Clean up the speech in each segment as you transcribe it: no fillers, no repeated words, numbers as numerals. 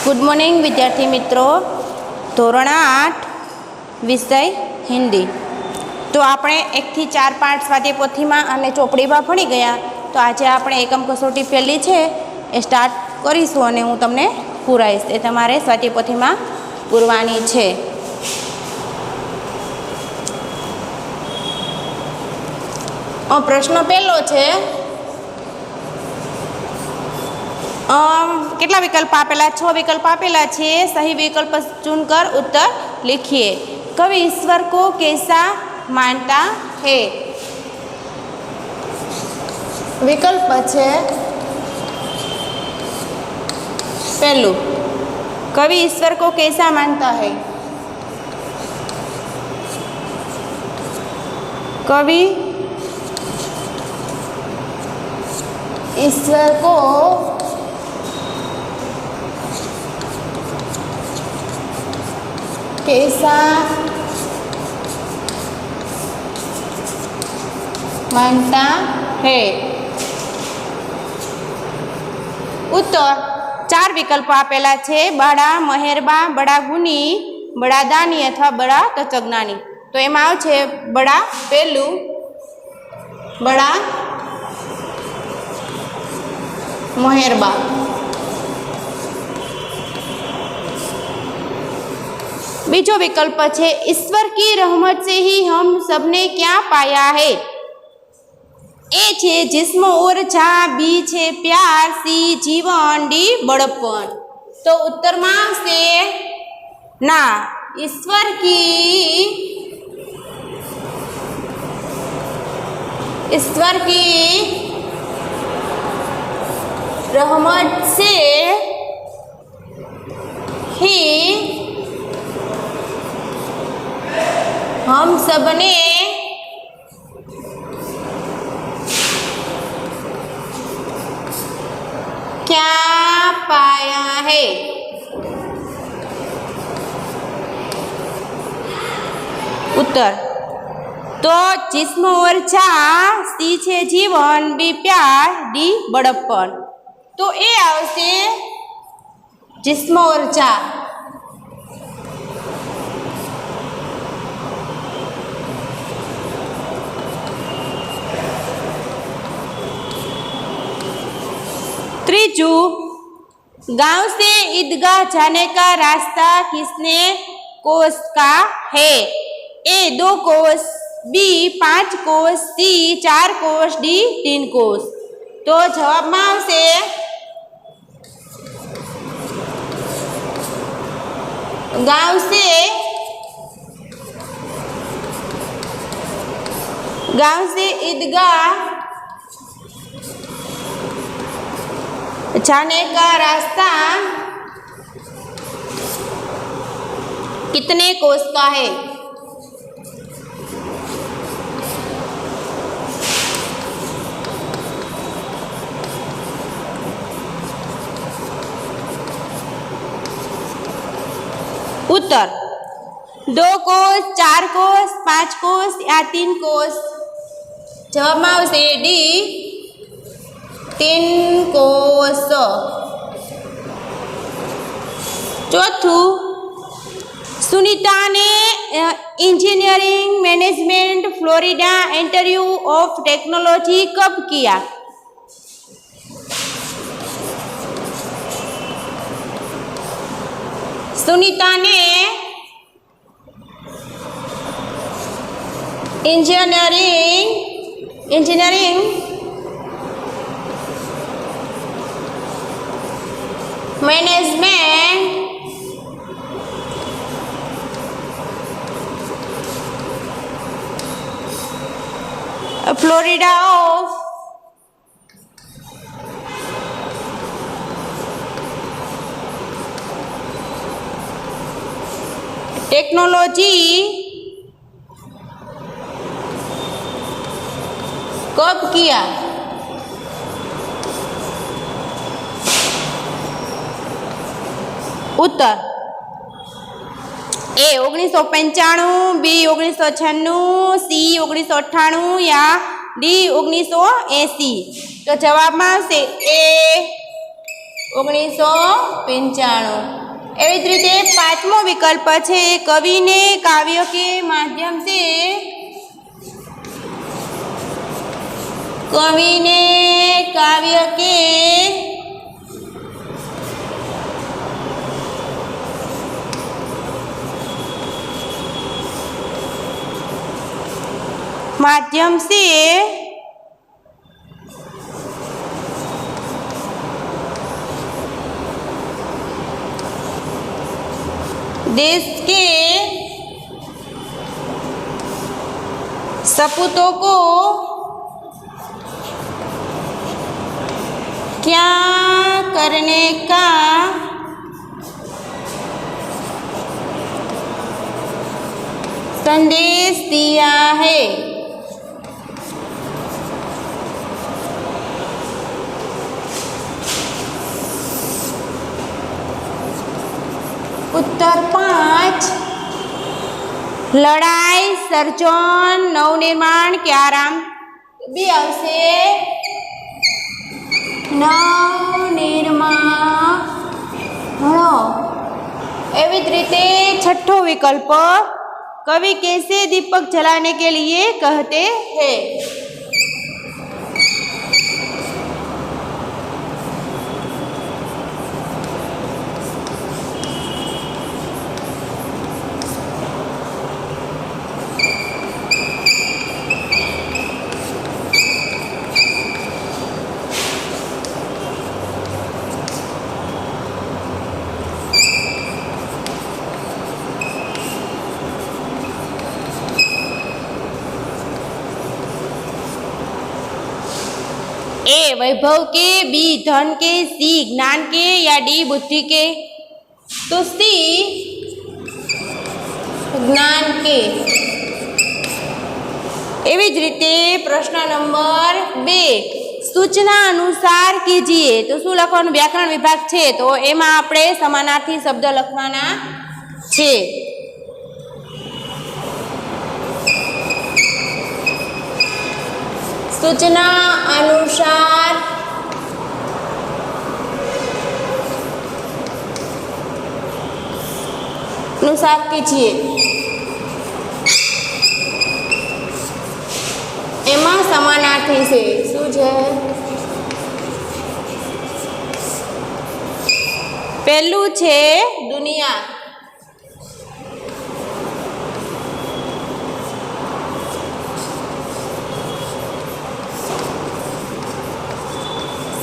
Good morning विद्यार्थी मित्रों। धोरण 8 विषय हिंदी। तो आपणे 1 થી 4 पाठ स्वाध्याय पोथी में अने चोपड़ी में भणी गया। तो आज आपणे एकम कसोटी पहली है ए स्टार्ट करीशुं अने हूँ तमने पूराईश। ए तमारे स्वाध्याय पोथी में पूरवानी है। प्रश्न पहलो है, કેટલા વિકલ્પ આપેલા? 6 વિકલ્પ આપેલા છે। सही विकल्प चुनकर उत्तर लिखिए। कवि ईश्वर को कैसा मानता है? विकल्प है पहलू, कवि ईश्वर को कैसा मानता है? कवि ईश्वर को कैसा मानता है? उत्तर 4 विकल्प आपेला छे। बड़ा मेहरबा, बड़ा गुणी, बड़ा दानी अथवा बड़ा तत्वज्ञानी। तो एमां आवशे बड़ा पहलू, बड़ा मेहरबा। बीजो विकल्प है, ईश्वर की रहमत से ही हम सबने क्या पाया है? ए छे जिस्म और चा, बी छे प्यार, सी जीवन, डी बड़प्पन। तो उत्तर में से ना, ईश्वर की रहमत से ही हम सबने क्या पाया है? उत्तर तो जिस्म और चाह, सी छे जीवन, बी प्यार, डी बड़प्पन। तो ए आवशे जिस्म और चाह। त्रीजू, गांव से ईदगाह जाने का रास्ता किसने कोस का है? ए 2 कोस, बी 5 कोस, सी 4 कोस, डी 3 कोस। तो जवाब में आवशे गांव से ईदगाह जाने का रास्ता कितने कोस का है? उत्तर 2 कोस, 4 कोस, 5 कोस या 3 कोस। जवाब में आवशे डी 3 कोस। चौथू, सुनीता ने engineering management Florida institute of technology कब किया? सुनीता ने engineering management Florida of technology कब किया? उत्तर ए 1995, बी 1996, सी 1998 या डी 1980। तो जवाब में आवशे ए 1995। एवी ज रीते पांचमो विकल्प है कवि ने काव्य के माध्यम से देश के सपूतों को क्या करने का संदेश दिया है। उत्तर 5 लड़ाई सर्जन नवनिर्माण के आराम बी आवशे नवनिर्माण। एवी ज रीते छठो विकल्प कवि कैसे दीपक जलाने के लिए कहते हैं। ए वैभव के, बी धन के, सी ज्ञान के या डी बुद्धि के। तो सी ज्ञान के। एवी ज रीते प्रश्न नंबर 2 सूचना अनुसार कीजिए। तो शू लखवानुं व्याकरण विभाग छे तो एमां आपणे समानार्थी शब्द लखवाना छे। सूचना अनुसार कीजिए। एमां समानार्थी छे शुं छे? पहेलुं छे दुनिया।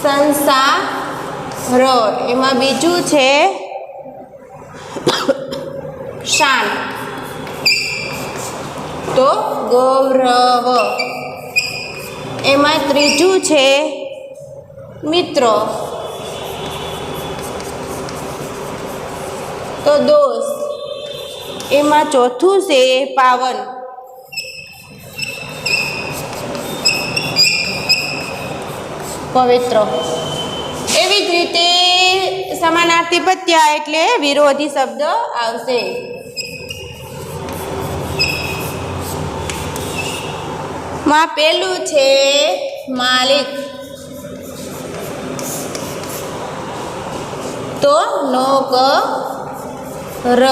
संसार। एमां बीजू छे शान तो गौरव। एमां त्रीजू छे मित्र तो दोस्त। एमां चौथू छे पावन। पवित्र। एवी ज रीते समानार्थी प्रत्यय एटले विरोधी शब्द आवशे। मां पेलुं छे मालिक तो नौकर।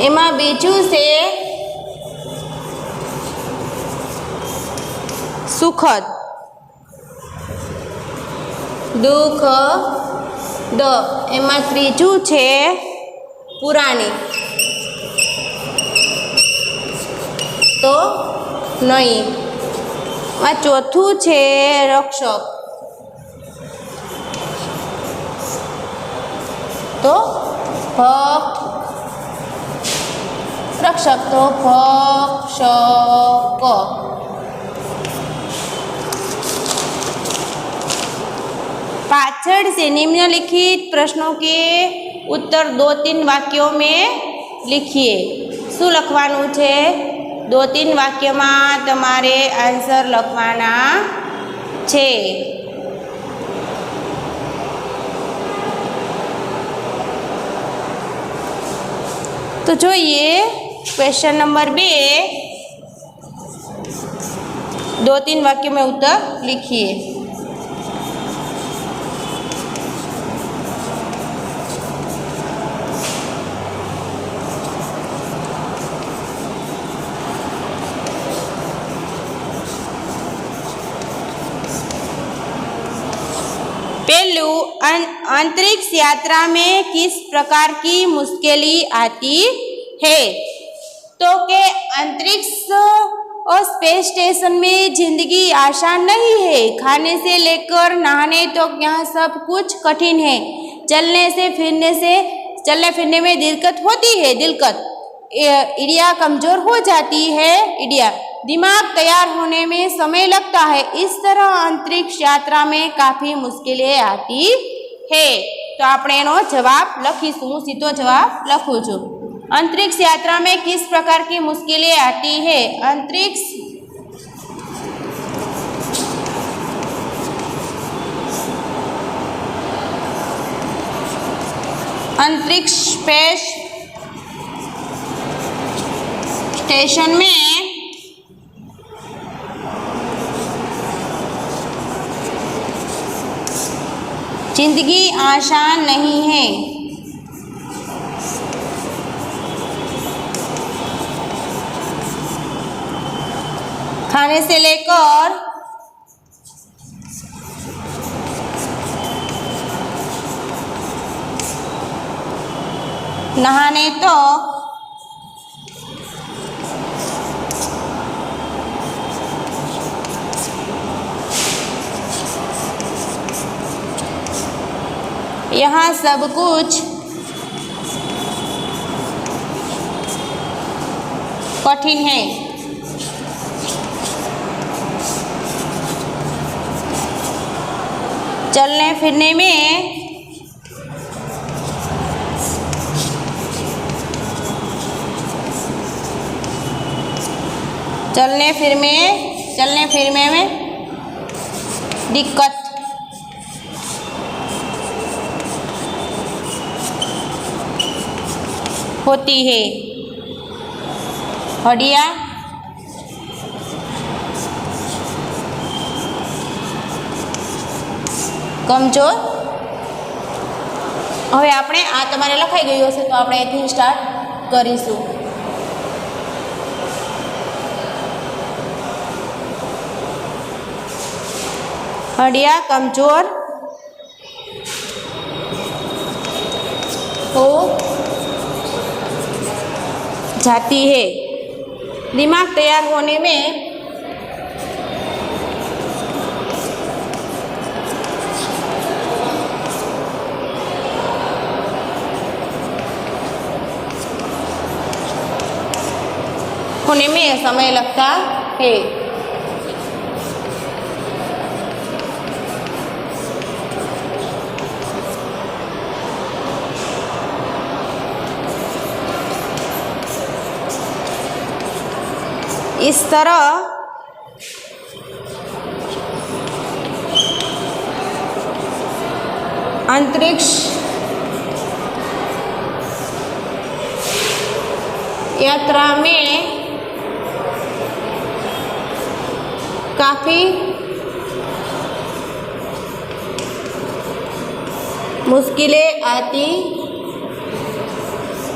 एमां बीजू छे सुखद दुख द। एमां त्रीजू छे पुरानी तो नहीं। चौथू छे रक्षक तो रक्षक तो भक्षक। पाछड़ से निम्नलिखित प्रश्नों के उत्तर 2-3 वाक्यों में लिखिए। शू लखवानुं छे? 2-3 वाक्य में तमारे आंसर लखवाना छे। तो जोईए क्वेश्चन नंबर 2 2-3 वाक्यों में उत्तर लिखिए। अंतरिक्ष यात्रा में किस प्रकार की मुश्किलें आती है? तो के अंतरिक्ष और स्पेस स्टेशन में जिंदगी आसान नहीं है। खाने से लेकर नहाने तो यहाँ सब कुछ कठिन है। चलने फिरने में दिक्कत होती है। इडिया कमजोर हो जाती है। दिमाग तैयार होने में समय लगता है। इस तरह अंतरिक्ष यात्रा में काफ़ी मुश्किलें आती है। तो આપણે એનો જવાબ લખીશું। હું સીધો જવાબ લખું છું। अंतरिक्ष यात्रा में किस प्रकार की मुश्किलें आती है? अंतरिक्ष स्पेस स्टेशन में जिंदगी आसान नहीं है। खाने से लेकर नहाने तो यहाँ सब कुछ कठिन है। चलने फिरने में दिक्कत होती है। हडिया कमजोर। હવે આપણે આ તમારે લખાઈ ગયું હશે તો આપણે અહીંથી સ્ટાર્ટ કરીશું। हड्डियाँ कमजोर हो जाती है। दिमाग तैयार होने में समय लगता है। इस तरह अंतरिक्ष यात्रा में काफ़ी मुश्किलें आती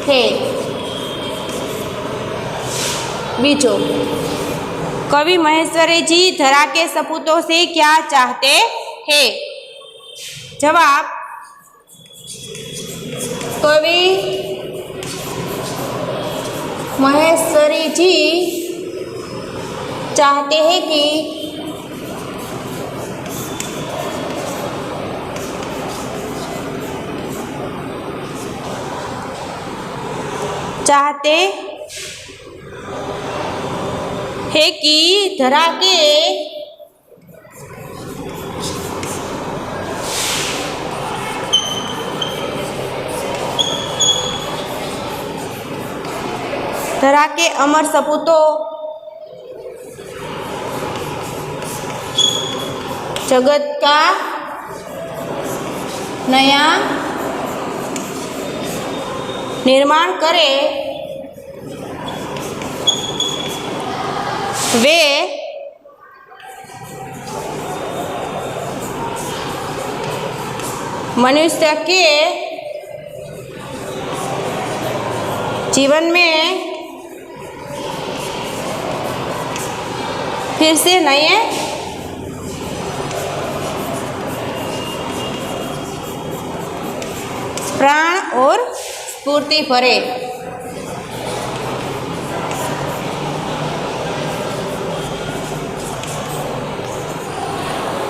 है। बीजो कवि महेश्वरी जी धरा के सपूतों से क्या चाहते हैं? जवाब, कवि महेश्वरी जी चाहते हैं कि धरा के अमर सपूतों जगत का नया निर्माण करे, वे मनुष्य के जीवन में फिर से प्राण और स्फूर्ति भरे।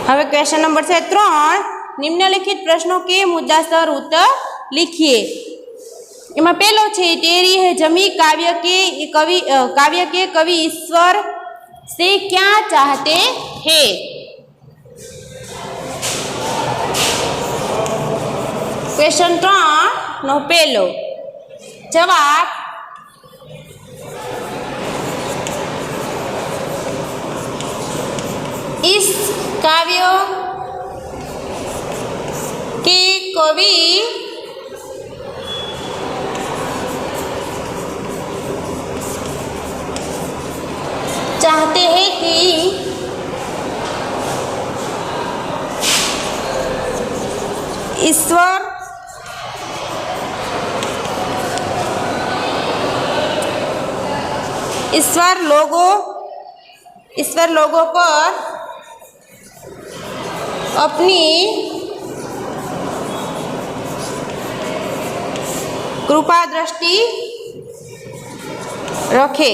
હવે क्वेश्चन नंबर છે 3 निम्नलिखित प्रश्नों के मुद्दासर उत्तर लिखिए। एમાં પહેલો છે तेरी है जमी काव्य के कवि ईश्वर से क्या चाहते हैं। क्वेश्चन 3 નો પહેલો જવાબ इस काव्य के कवि चाहते हैं कि ईश्वर लोगों पर अपनी कृपा दृष्टि रखे।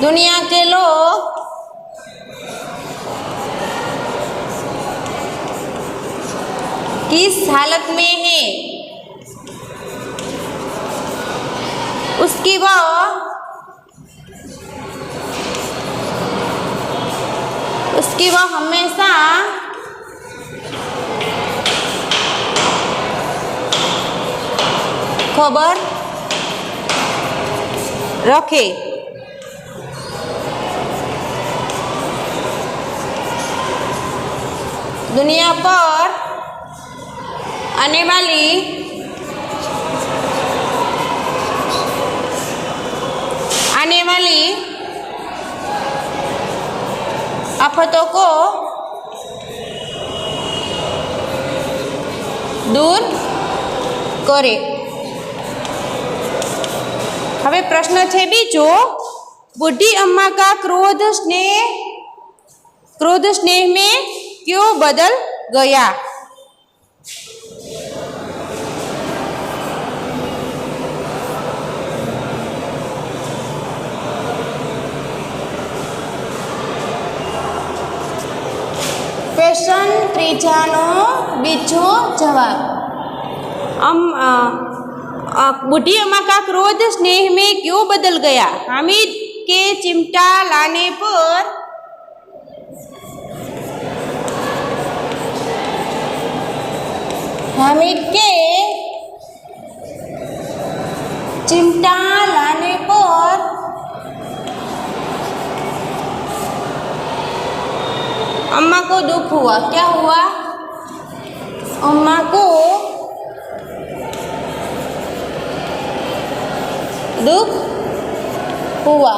दुनिया के लोग किस हालत में हैं उसकी वह हमेशा खबर रखे। दुनिया पर आने वाली आफतों को दूर करे। હવે પ્રશ્ન છે બીજો बूढ़ी अम्मा का क्रोध स्नेह में क्यों बदल गया। क्वेश्चन त्रीजानो बीजो जवाब बूढ़ी अम्मा का क्रोध स्नेह में क्यों बदल गया। हामिद के चिमटा लाने पर अम्मा को दुख हुआ। क्या हुआ। अम्मा को दुख हुआ।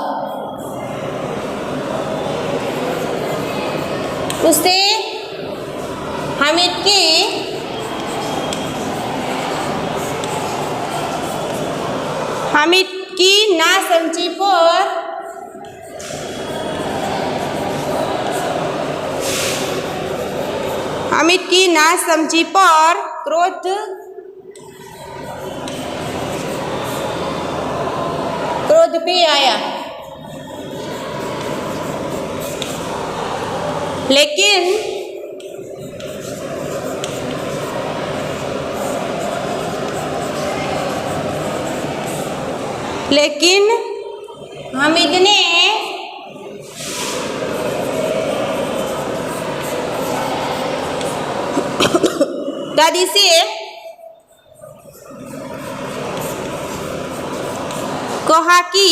उसे हामिद की नासमझी पर क्रोध भी आया। लेकिन हामिद ने दादी से कहा कि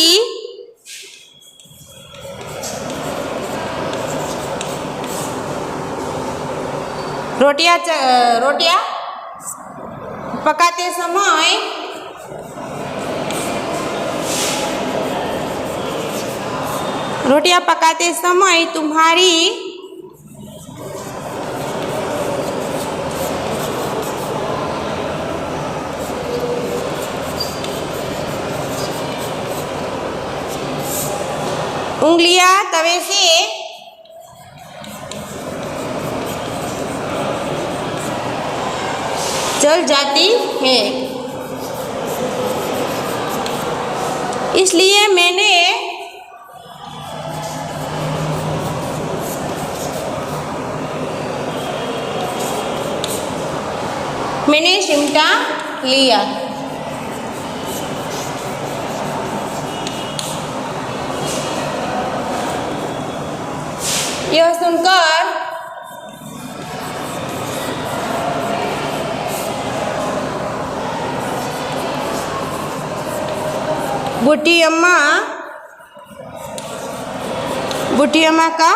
रोटियां पकाते समय तुम्हारी उंगलियां तवे से जल जाती है। इसलिए मैंने चिमटा लिया। यह सुनकर बूढ़ी अम्मा का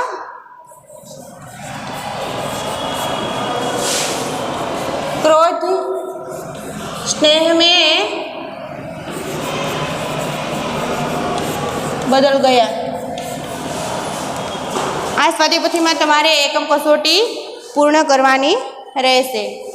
क्रोध स्नेह में बदल गया। आ स्वाध्याय पोथी में तमारे एकम कसोटी पूर्ण करवानी रहेशे।